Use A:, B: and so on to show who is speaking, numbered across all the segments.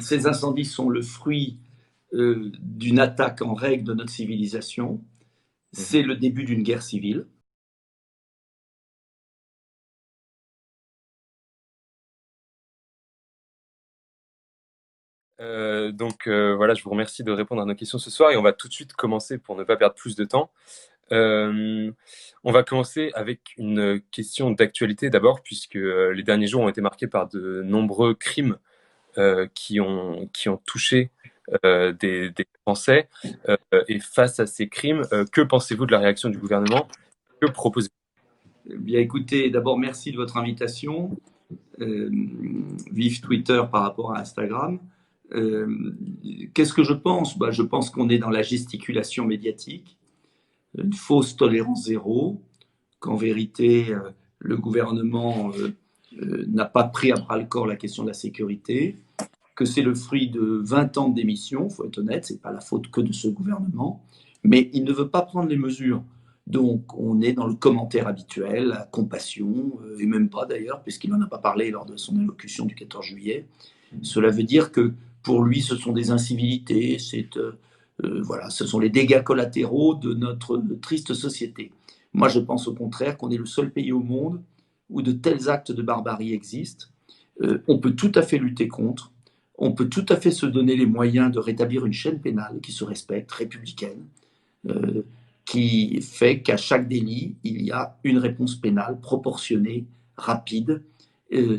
A: Ces incendies sont le fruit d'une attaque en règle de notre civilisation. C'est le début d'une guerre civile.
B: Voilà, je vous remercie de répondre à nos questions ce soir et on va tout de suite commencer pour ne pas perdre plus de temps. On va commencer avec une question d'actualité d'abord, puisque les derniers jours ont été marqués par de nombreux crimes qui ont touché des Français. Et face à ces crimes, que pensez-vous de la réaction du gouvernement? Que proposez-vous?
A: Eh bien, écoutez, d'abord, merci de votre invitation. Vive Twitter par rapport à Instagram. Qu'est-ce que je pense? Je pense qu'on est dans la gesticulation médiatique, une fausse tolérance zéro, qu'en vérité, le gouvernement n'a pas pris à bras-le-corps la question de la sécurité, que c'est le fruit de 20 ans de démission, il faut être honnête, ce n'est pas la faute que de ce gouvernement, mais il ne veut pas prendre les mesures. Donc on est dans le commentaire habituel, la compassion, et même pas d'ailleurs, puisqu'il n'en a pas parlé lors de son allocution du 14 juillet. Cela veut dire que pour lui, ce sont des incivilités, voilà, ce sont les dégâts collatéraux de notre triste société. Moi, je pense au contraire qu'on est le seul pays au monde où de tels actes de barbarie existent. On peut tout à fait lutter contre. On peut tout à fait se donner les moyens de rétablir une chaîne pénale qui se respecte, républicaine, euh, qui fait qu'à chaque délit, il y a une réponse pénale proportionnée, rapide,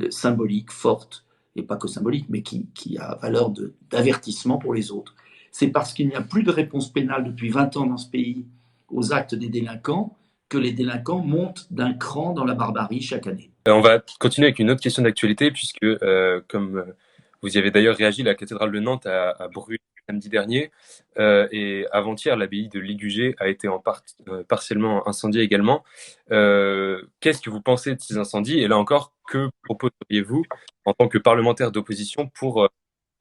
A: symbolique, forte, et pas que symbolique, mais qui a valeur d'avertissement pour les autres. C'est parce qu'il n'y a plus de réponse pénale depuis 20 ans dans ce pays aux actes des délinquants que les délinquants montent d'un cran dans la barbarie chaque année.
B: On va continuer avec une autre question d'actualité, puisque, comme vous y avez d'ailleurs réagi, la cathédrale de Nantes a brûlé samedi dernier, et avant-hier, l'abbaye de Ligugé a été partiellement incendiée également. Qu'est-ce que vous pensez de ces incendies? Et là encore, que proposeriez-vous en tant que parlementaire d'opposition pour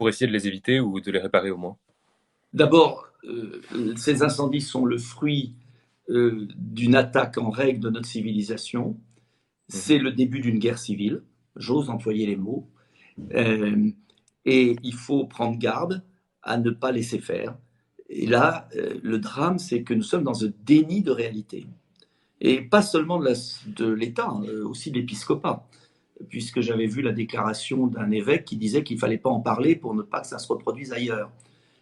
B: essayer de les éviter ou de les réparer au moins?
A: D'abord, ces incendies sont le fruit d'une attaque en règle de notre civilisation. C'est le début d'une guerre civile, j'ose employer les mots, et il faut prendre garde à ne pas laisser faire. Et là, le drame, c'est que nous sommes dans un déni de réalité. Et pas seulement de l'État, hein, aussi de l'épiscopat, puisque j'avais vu la déclaration d'un évêque qui disait qu'il ne fallait pas en parler pour ne pas que ça se reproduise ailleurs.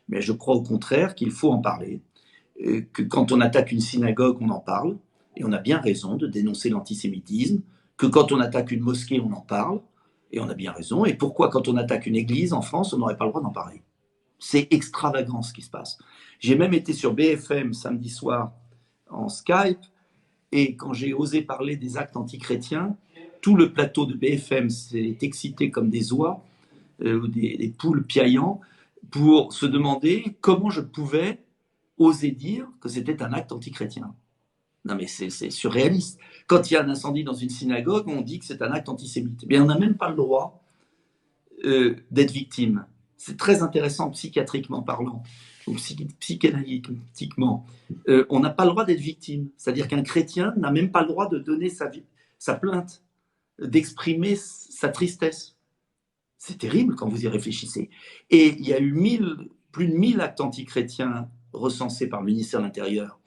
A: Mais je crois au contraire qu'il faut en parler, que quand on attaque une synagogue, on en parle, et on a bien raison de dénoncer l'antisémitisme, que quand on attaque une mosquée, on en parle, et on a bien raison. Et pourquoi quand on attaque une église en France, on n'aurait pas le droit d'en parler? C'est extravagant ce qui se passe. J'ai même été sur BFM samedi soir en Skype, et quand j'ai osé parler des actes antichrétiens, tout le plateau de BFM s'est excité comme des oies, ou des poules piaillant, pour se demander comment je pouvais oser dire que c'était un acte antichrétien. Non mais c'est surréaliste. Quand il y a un incendie dans une synagogue, on dit que c'est un acte antisémite. Mais on n'a même pas le droit d'être victime. C'est très intéressant psychiatriquement parlant, ou psychanalytiquement. On n'a pas le droit d'être victime. C'est-à-dire qu'un chrétien n'a même pas le droit de donner sa plainte, d'exprimer sa tristesse. C'est terrible quand vous y réfléchissez. Et il y a eu plus de 1000 actes antichrétiens recensés par le ministère de l'Intérieur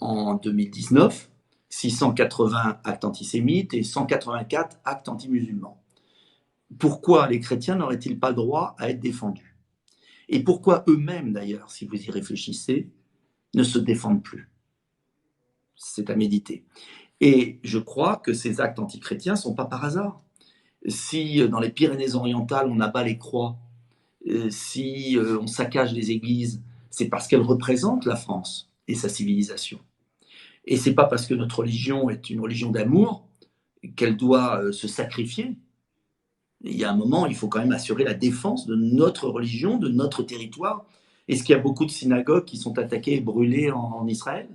A: en 2019, 680 actes antisémites et 184 actes anti-musulmans. Pourquoi les chrétiens n'auraient-ils pas le droit à être défendus? Et pourquoi eux-mêmes, d'ailleurs, si vous y réfléchissez, ne se défendent plus? C'est à méditer. Et je crois que ces actes antichrétiens ne sont pas par hasard. Si dans les Pyrénées-Orientales, on abat les croix, si on saccage les églises, c'est parce qu'elles représentent la France et sa civilisation. Et c'est pas parce que notre religion est une religion d'amour qu'elle doit se sacrifier. Il y a un moment, il faut quand même assurer la défense de notre religion, de notre territoire. Est-ce qu'il y a beaucoup de synagogues qui sont attaquées et brûlées en Israël?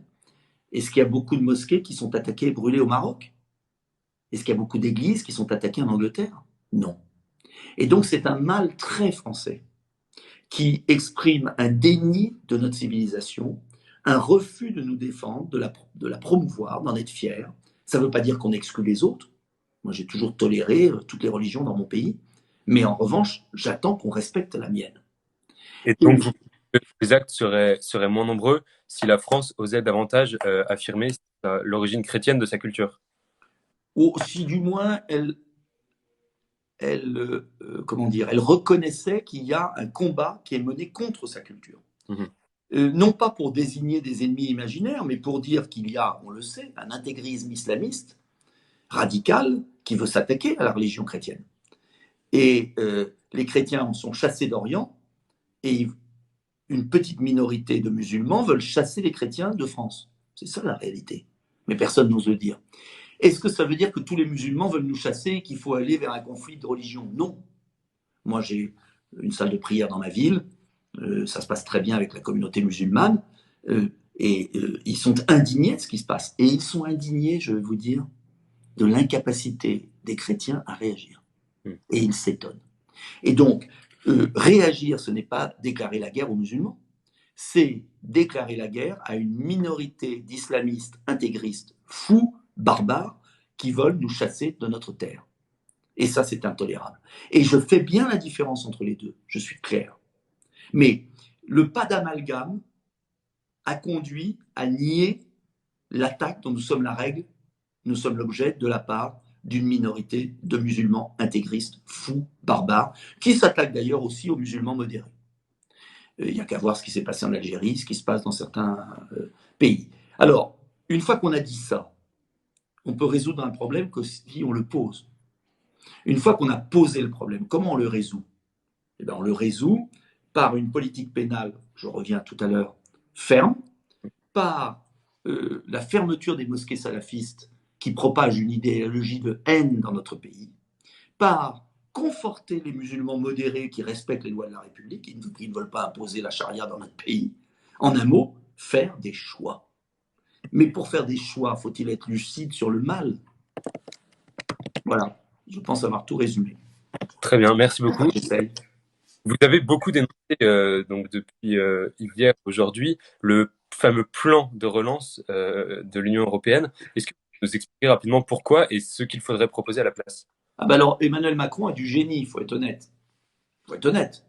A: Est-ce qu'il y a beaucoup de mosquées qui sont attaquées et brûlées au Maroc? Est-ce qu'il y a beaucoup d'églises qui sont attaquées en Angleterre? Non. Et donc c'est un mal très français qui exprime un déni de notre civilisation, un refus de nous défendre, de la promouvoir, d'en être fier. Ça ne veut pas dire qu'on exclut les autres. Moi, j'ai toujours toléré toutes les religions dans mon pays. Mais en revanche, j'attends qu'on respecte la mienne.
B: Et donc, les actes seraient moins nombreux si la France osait davantage affirmer l'origine chrétienne de sa culture.
A: Ou si du moins comment dire, elle reconnaissait qu'il y a un combat qui est mené contre sa culture. Non pas pour désigner des ennemis imaginaires, mais pour dire qu'il y a, on le sait, un intégrisme islamiste radical qui veut s'attaquer à la religion chrétienne. Et les chrétiens en sont chassés d'Orient, et une petite minorité de musulmans veulent chasser les chrétiens de France. C'est ça la réalité. Mais personne n'ose le dire. Est-ce que ça veut dire que tous les musulmans veulent nous chasser et qu'il faut aller vers un conflit de religion? Non. Moi, j'ai une salle de prière dans ma ville. Ça se passe très bien avec la communauté musulmane. Ils sont indignés de ce qui se passe. Et ils sont indignés, je vais vous dire, de l'incapacité des chrétiens à réagir. Et ils s'étonnent. Et donc, réagir, ce n'est pas déclarer la guerre aux musulmans. C'est déclarer la guerre à une minorité d'islamistes intégristes, fous, barbares, qui veulent nous chasser de notre terre. Et ça, c'est intolérable. Et je fais bien la différence entre les deux, je suis clair. Mais le pas d'amalgame a conduit à nier l'attaque dont nous sommes la règle, nous sommes l'objet de la part d'une minorité de musulmans intégristes, fous, barbares, qui s'attaquent d'ailleurs aussi aux musulmans modérés. Il n'y a qu'à voir ce qui s'est passé en Algérie, ce qui se passe dans certains pays. Alors, une fois qu'on a dit ça, on peut résoudre un problème que si on le pose. Une fois qu'on a posé le problème, comment on le résout? Eh bien, on le résout par une politique pénale, je reviens tout à l'heure, ferme, par la fermeture des mosquées salafistes qui propagent une idéologie de haine dans notre pays, par conforter les musulmans modérés qui respectent les lois de la République, qui ne veulent pas imposer la charia dans notre pays. En un mot, faire des choix. Mais pour faire des choix, faut-il être lucide sur le mal? Voilà, je pense avoir tout résumé.
B: Très bien, merci beaucoup.
A: J'essaye.
B: Vous avez beaucoup dénoncé, donc depuis hier, aujourd'hui, le fameux plan de relance de l'Union européenne. Est-ce que vous pouvez nous expliquer rapidement pourquoi et ce qu'il faudrait proposer à la place?
A: Ah ben alors, Emmanuel Macron a du génie, il faut être honnête. Il faut être honnête.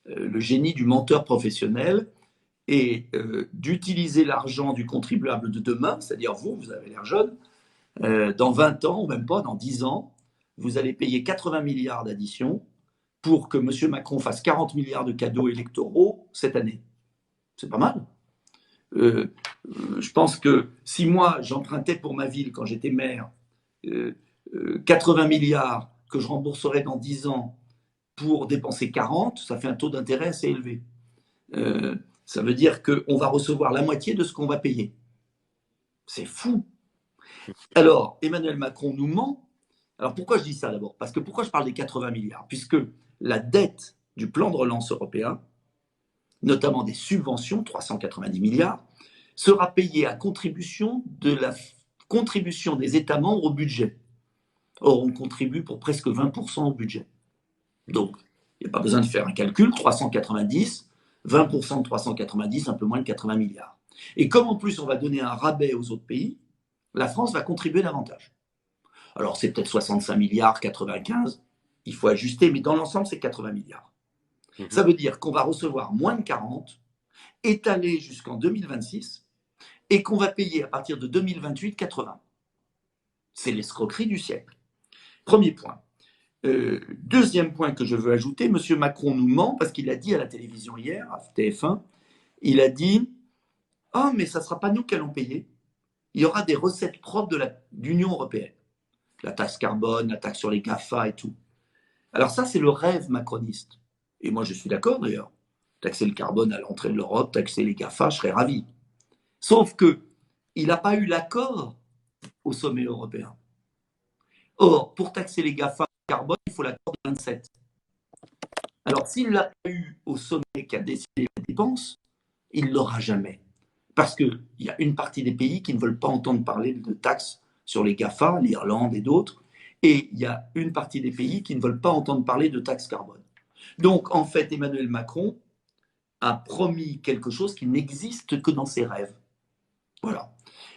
A: Le génie du menteur professionnel et d'utiliser l'argent du contribuable de demain, c'est-à-dire vous avez l'air jeune, dans 20 ans, ou même pas, dans 10 ans, vous allez payer 80 milliards d'additions pour que M. Macron fasse 40 milliards de cadeaux électoraux cette année. C'est pas mal. Je pense que si moi, j'empruntais pour ma ville quand j'étais maire 80 milliards que je rembourserais dans 10 ans pour dépenser 40, ça fait un taux d'intérêt assez élevé. Ça veut dire qu'on va recevoir la moitié de ce qu'on va payer. C'est fou. Alors, Emmanuel Macron nous ment. Alors, pourquoi je dis ça d'abord? Parce que pourquoi je parle des 80 milliards? Puisque la dette du plan de relance européen, notamment des subventions, 390 milliards, sera payée à contribution de la contribution des États membres au budget. Or, on contribue pour presque 20% au budget. Donc, il n'y a pas besoin de faire un calcul, 390, 20% de 390, un peu moins de 80 milliards. Et comme en plus on va donner un rabais aux autres pays, la France va contribuer davantage. Alors c'est peut-être 65 milliards, 95, il faut ajuster, mais dans l'ensemble c'est 80 milliards. Ça veut dire qu'on va recevoir moins de 40, étalé jusqu'en 2026, et qu'on va payer à partir de 2028, 80. C'est l'escroquerie du siècle. Premier point. Deuxième point que je veux ajouter, M. Macron nous ment parce qu'il a dit à la télévision hier, à TF1, il a dit « Ah, mais ça ne sera pas nous qui allons payer. Il y aura des recettes propres de l'Union européenne. La taxe carbone, la taxe sur les GAFA et tout. » Alors ça, c'est le rêve macroniste. Et moi, je suis d'accord d'ailleurs. Taxer le carbone à l'entrée de l'Europe, taxer les GAFA, je serais ravi. Sauf qu'il n'a pas eu l'accord au sommet européen. Or, pour taxer les GAFA carbone, il faut l'accord de 27. Alors, s'il l'a pas eu au sommet qui a décidé les dépenses, il ne l'aura jamais. Parce qu'il y a une partie des pays qui ne veulent pas entendre parler de taxes sur les GAFA, l'Irlande et d'autres, et il y a une partie des pays qui ne veulent pas entendre parler de taxes carbone. Donc, en fait, Emmanuel Macron a promis quelque chose qui n'existe que dans ses rêves. Voilà.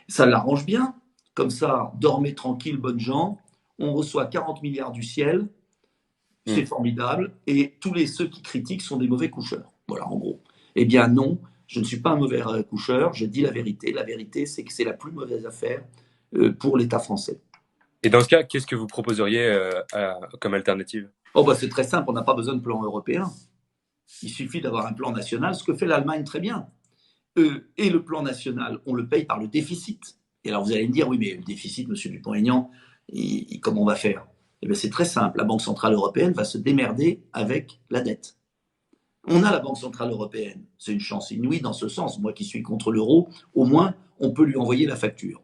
A: Ça l'arrange bien. Comme ça, dormez tranquille, bonnes gens. On reçoit 40 milliards du ciel. c'est formidable, et ceux qui critiquent sont des mauvais coucheurs. Voilà, en gros. Eh bien non, je ne suis pas un mauvais coucheur, je dis la vérité. La vérité, c'est que c'est la plus mauvaise affaire pour l'État français.
B: Et dans ce cas, qu'est-ce que vous proposeriez comme alternative?
A: Oh bah c'est très simple, on n'a pas besoin de plan européen. Il suffit d'avoir un plan national, ce que fait l'Allemagne très bien. Et le plan national, on le paye par le déficit. Et alors vous allez me dire, oui mais le déficit, monsieur Dupont-Aignan, comment on va faire? Eh bien c'est très simple, la Banque Centrale Européenne va se démerder avec la dette. On a la Banque Centrale Européenne, c'est une chance inouïe dans ce sens. Moi qui suis contre l'euro, au moins on peut lui envoyer la facture.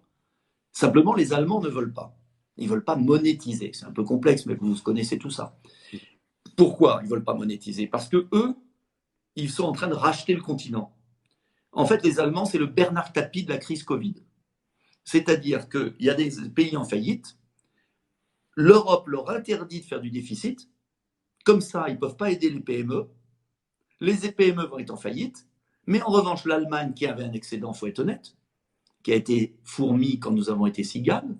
A: Simplement les Allemands ne veulent pas. Ils ne veulent pas monétiser. C'est un peu complexe, mais vous connaissez tout ça. Pourquoi ils ne veulent pas monétiser? Parce que eux, ils sont en train de racheter le continent. En fait, les Allemands, c'est le Bernard Tapie de la crise Covid. C'est-à-dire qu'il y a des pays en faillite, l'Europe leur interdit de faire du déficit, comme ça, ils ne peuvent pas aider les PME, les PME vont être en faillite, mais en revanche, l'Allemagne, qui avait un excédent, il faut être honnête, qui a été fourmi quand nous avons été cigales,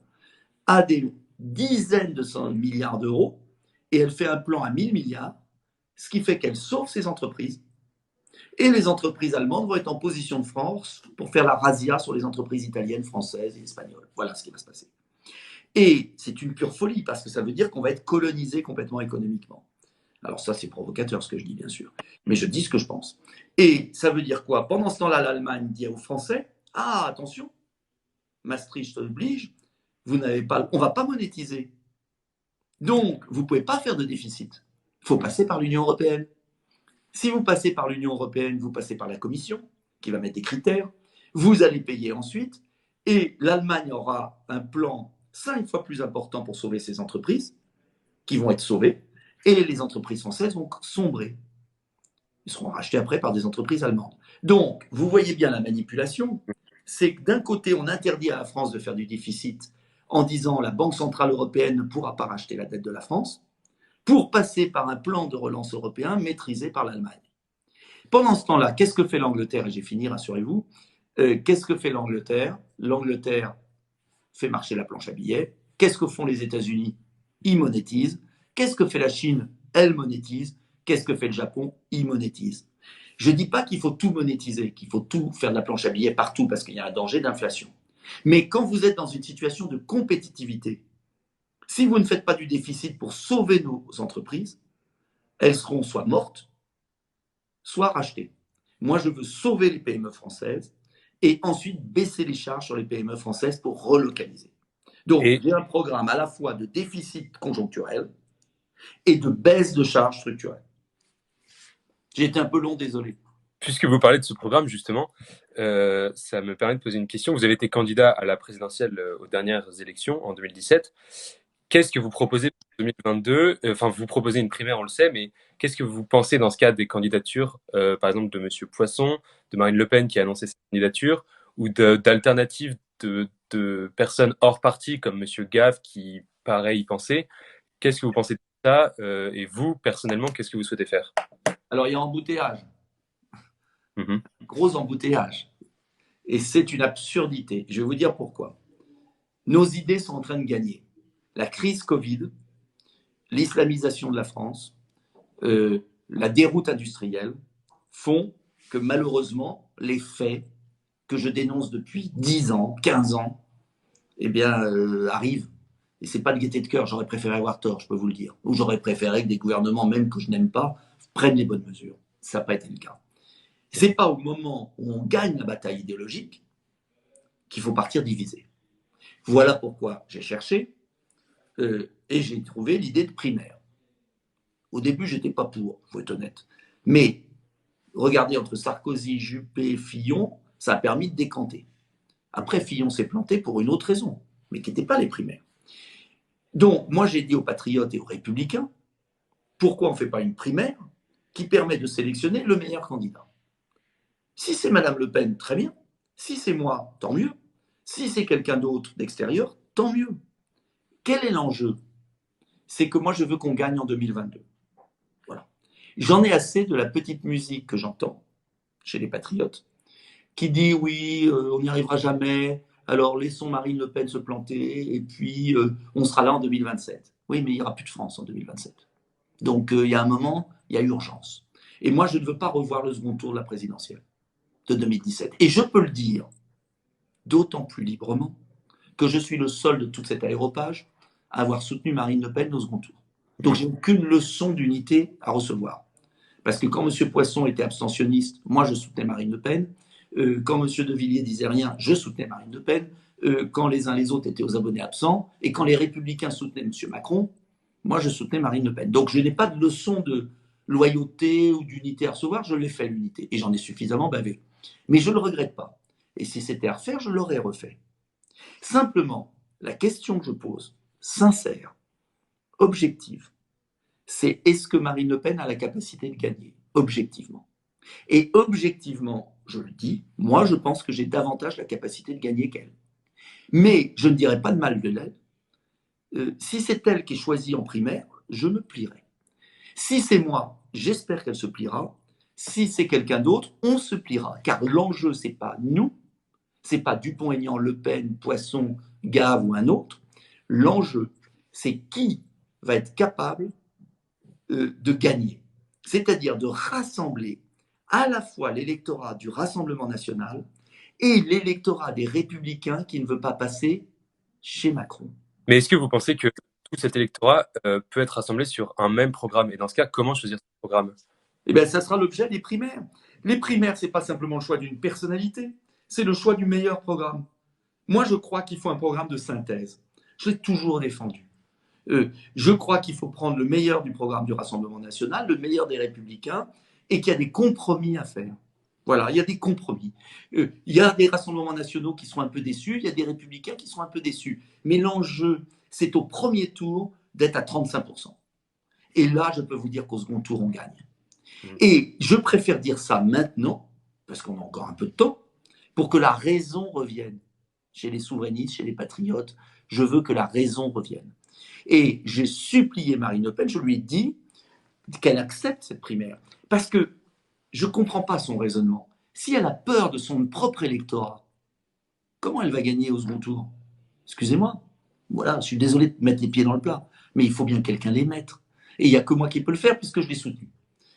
A: a des dizaines de milliards d'euros, et elle fait un plan à 1000 milliards, ce qui fait qu'elle sauve ses entreprises. Et les entreprises allemandes vont être en position de France pour faire la razzia sur les entreprises italiennes, françaises et espagnoles. Voilà ce qui va se passer. Et c'est une pure folie, parce que ça veut dire qu'on va être colonisé complètement économiquement. Alors ça, c'est provocateur ce que je dis, bien sûr. Mais je dis ce que je pense. Et ça veut dire quoi? Pendant ce temps-là, l'Allemagne dit aux Français, ah, attention, Maastricht oblige, on ne va pas monétiser. Donc, vous ne pouvez pas faire de déficit. Il faut passer par l'Union européenne. Si vous passez par l'Union européenne, vous passez par la Commission, qui va mettre des critères. Vous allez payer ensuite. Et l'Allemagne aura un plan 5 fois plus important pour sauver ses entreprises, qui vont être sauvées. Et les entreprises françaises vont sombrer. Ils seront rachetés après par des entreprises allemandes. Donc, vous voyez bien la manipulation. C'est que d'un côté, on interdit à la France de faire du déficit en disant la Banque Centrale Européenne ne pourra pas racheter la dette de la France, pour passer par un plan de relance européen maîtrisé par l'Allemagne. Pendant ce temps-là, qu'est-ce que fait l'Angleterre? Et j'ai fini, rassurez-vous. Qu'est-ce que fait l'Angleterre? L'Angleterre fait marcher la planche à billets. Qu'est-ce que font les États-Unis? Ils monétisent. Qu'est-ce que fait la Chine? Elle monétise. Qu'est-ce que fait le Japon? Ils monétisent. Je ne dis pas qu'il faut tout monétiser, qu'il faut tout faire de la planche à billets partout, parce qu'il y a un danger d'inflation. Mais quand vous êtes dans une situation de compétitivité, si vous ne faites pas du déficit pour sauver nos entreprises, elles seront soit mortes, soit rachetées. Moi, je veux sauver les PME françaises et ensuite baisser les charges sur les PME françaises pour relocaliser. Donc, j'ai un programme à la fois de déficit conjoncturel et de baisse de charges structurelles. J'ai été un peu long, désolé.
B: Puisque vous parlez de ce programme, justement, ça me permet de poser une question. Vous avez été candidat à la présidentielle aux dernières élections en 2017. Qu'est-ce que vous proposez pour 2022? Enfin, vous proposez une primaire, on le sait, mais qu'est-ce que vous pensez dans ce cadre des candidatures, par exemple de M. Poisson, de Marine Le Pen qui a annoncé sa candidature, ou d'alternatives de personnes hors parti comme M. Gave qui paraît y penser? Qu'est-ce que vous pensez de ça? Et vous, personnellement, qu'est-ce que vous souhaitez faire?
A: Alors, il y a embouteillage. Gros embouteillage. Et c'est une absurdité. Je vais vous dire pourquoi. Nos idées sont en train de gagner. La crise Covid, l'islamisation de la France, la déroute industrielle font que malheureusement, les faits que je dénonce depuis 10 ans, 15 ans, eh bien, arrivent. Et ce n'est pas de gaieté de cœur, j'aurais préféré avoir tort, je peux vous le dire. Ou j'aurais préféré que des gouvernements, même que je n'aime pas, prennent les bonnes mesures. Ça n'a pas été le cas. Ce n'est pas au moment où on gagne la bataille idéologique qu'il faut partir divisé. Voilà pourquoi j'ai cherché et j'ai trouvé l'idée de primaire. Au début, je n'étais pas pour, il faut être honnête. Mais regardez, entre Sarkozy, Juppé, Fillon, ça a permis de décanter. Après, Fillon s'est planté pour une autre raison, mais qui n'était pas les primaires. Donc, moi, j'ai dit aux patriotes et aux républicains, pourquoi on ne fait pas une primaire qui permet de sélectionner le meilleur candidat? Si c'est Madame Le Pen, très bien. Si c'est moi, tant mieux. Si c'est quelqu'un d'autre d'extérieur, tant mieux. Quel est l'enjeu? C'est que moi, je veux qu'on gagne en 2022. Voilà. J'en ai assez de la petite musique que j'entends chez les patriotes, qui dit oui, on n'y arrivera jamais, alors laissons Marine Le Pen se planter, et puis on sera là en 2027. Oui, mais il n'y aura plus de France en 2027. Donc, il y a un moment, il y a urgence. Et moi, je ne veux pas revoir le second tour de la présidentielle de 2017. Et je peux le dire d'autant plus librement que je suis le seul de toute cette aéropage à avoir soutenu Marine Le Pen au second tour. Donc, j'ai aucune leçon d'unité à recevoir. Parce que quand M. Poisson était abstentionniste, moi, je soutenais Marine Le Pen. Quand M. De Villiers disait rien, je soutenais Marine Le Pen. Quand les uns les autres étaient aux abonnés absents, et quand les Républicains soutenaient M. Macron, moi, je soutenais Marine Le Pen. Donc, je n'ai pas de leçon de loyauté ou d'unité à recevoir, je l'ai fait l'unité, et j'en ai suffisamment bavé. Mais je ne le regrette pas. Et si c'était à refaire, je l'aurais refait. Simplement, la question que je pose, sincère, objective, c'est est-ce que Marine Le Pen a la capacité de gagner, objectivement. Et objectivement, je le dis, moi je pense que j'ai davantage la capacité de gagner qu'elle. Mais je ne dirais pas de mal de elle. Si c'est elle qui est choisie en primaire, je me plierai. Si c'est moi, j'espère qu'elle se pliera. Si c'est quelqu'un d'autre, on se pliera. Car l'enjeu, c'est pas nous, c'est pas Dupont-Aignan, Le Pen, Poisson, Gave ou un autre. L'enjeu, c'est qui va être capable de gagner. C'est-à-dire de rassembler à la fois l'électorat du Rassemblement national et l'électorat des Républicains qui ne veut pas passer chez Macron.
B: Mais est-ce que vous pensez que tout cet électorat peut être rassemblé sur un même programme? Et dans ce cas, comment choisir ce programme?
A: Eh bien, ça sera l'objet des primaires. Les primaires, ce n'est pas simplement le choix d'une personnalité, c'est le choix du meilleur programme. Moi, je crois qu'il faut un programme de synthèse. Je l'ai toujours défendu. Je crois qu'il faut prendre le meilleur du programme du Rassemblement national, le meilleur des Républicains, et qu'il y a des compromis à faire. Voilà, il y a des compromis. Il y a des rassemblements nationaux qui sont un peu déçus, il y a des Républicains qui sont un peu déçus. Mais l'enjeu, c'est au premier tour d'être à 35%. Et là, je peux vous dire qu'au second tour, on gagne. Et je préfère dire ça maintenant, parce qu'on a encore un peu de temps, pour que la raison revienne. Chez les souverainistes, chez les patriotes, je veux que la raison revienne. Et j'ai supplié Marine Le Pen, je lui ai dit qu'elle accepte cette primaire. Parce que je ne comprends pas son raisonnement. Si elle a peur de son propre électorat, comment elle va gagner au second tour? Excusez-moi. Voilà, je suis désolé de mettre les pieds dans le plat, mais il faut bien quelqu'un les mettre. Et il n'y a que moi qui peux le faire puisque je l'ai soutenu.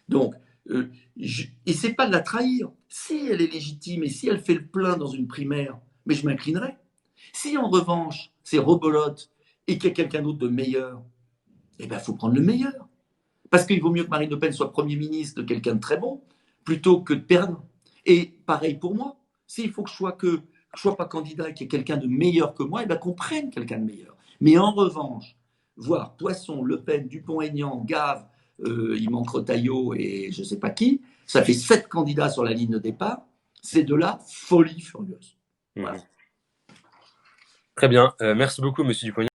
A: Donc, et c'est pas de la trahir. Si elle est légitime et si elle fait le plein dans une primaire, mais je m'inclinerai. Si en revanche, c'est rebolote et qu'il y a quelqu'un d'autre de meilleur, eh bien, il faut prendre le meilleur. Parce qu'il vaut mieux que Marine Le Pen soit Premier ministre de quelqu'un de très bon, plutôt que de perdre. Et pareil pour moi. S'il faut que je ne sois pas candidat et qu'il y ait quelqu'un de meilleur que moi, eh bien, qu'on prenne quelqu'un de meilleur. Mais en revanche, voir Poisson, Le Pen, Dupont-Aignan, Gave, il manque Retailleau et je ne sais pas qui, ça fait 7 candidats sur la ligne de départ. C'est de la folie furieuse. Voilà.
B: Très bien. Merci beaucoup, Monsieur Dupont-Aignan.